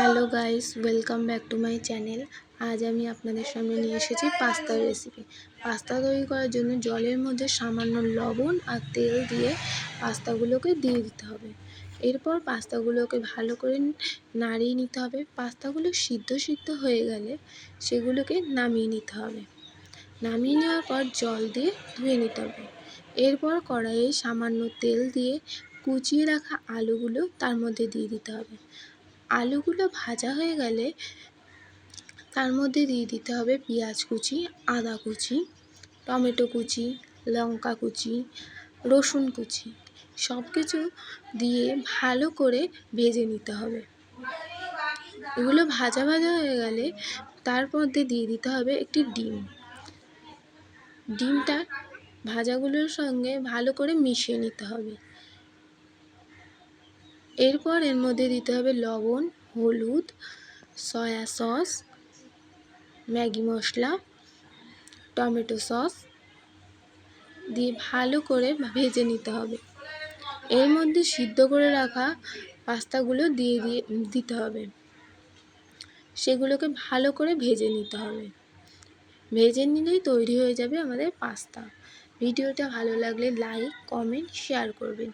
Hello guys, welcome back to my channel. আজ আমি আপনাদের সামনে নিয়ে এসেছি পাস্তার রেসিপি। পাস্তা তৈরি করার জন্য জলের মধ্যে সামান্য লবণ আর তেল দিয়ে পাস্তাগুলোকে দিয়ে দিতে হবে। এরপর পাস্তাগুলোকে ভালো করে নাড়িয়ে নিতে হবে। পাস্তাগুলো সিদ্ধ হয়ে গেলে সেগুলোকে নামিয়ে নিতে হবে। নামিয়ে নেওয়ার পর জল দিয়ে ধুয়ে নিতে হবে। এরপর কড়াইয়ে সামান্য তেল দিয়ে কুচিয়ে রাখা আলুগুলো তার মধ্যে দিয়ে দিতে হবে। আলুগুলো ভাজা হয়ে গেলে তার মধ্যে দিয়ে দিতে হবে পেঁয়াজ কুচি, আদা কুচি, টমেটো কুচি, লঙ্কা কুচি, রসুন কুচি, সব কিছু দিয়ে ভালো করে ভেজে নিতে হবে। এগুলো ভাজা হয়ে গেলে তার মধ্যে দিয়ে দিতে হবে একটি ডিম। ডিমটা ভাজাগুলোর সঙ্গে ভালো করে মিশিয়ে নিতে হবে। এরপর এর মধ্যে দিতে হবে লবণ, হলুদ, সয়া সস, ম্যাগি মশলা, টমেটো সস দিয়ে ভালো করে ভেজে নিতে হবে। এর মধ্যে সিদ্ধ করে রাখা পাস্তাগুলো দিয়ে দিতে হবে। সেগুলোকে ভালো করে ভেজে নিতে হবে। ভেজে নিলেই তৈরি হয়ে যাবে আমাদের পাস্তা। ভিডিওটা ভালো লাগলে লাইক, কমেন্ট, শেয়ার করবেন।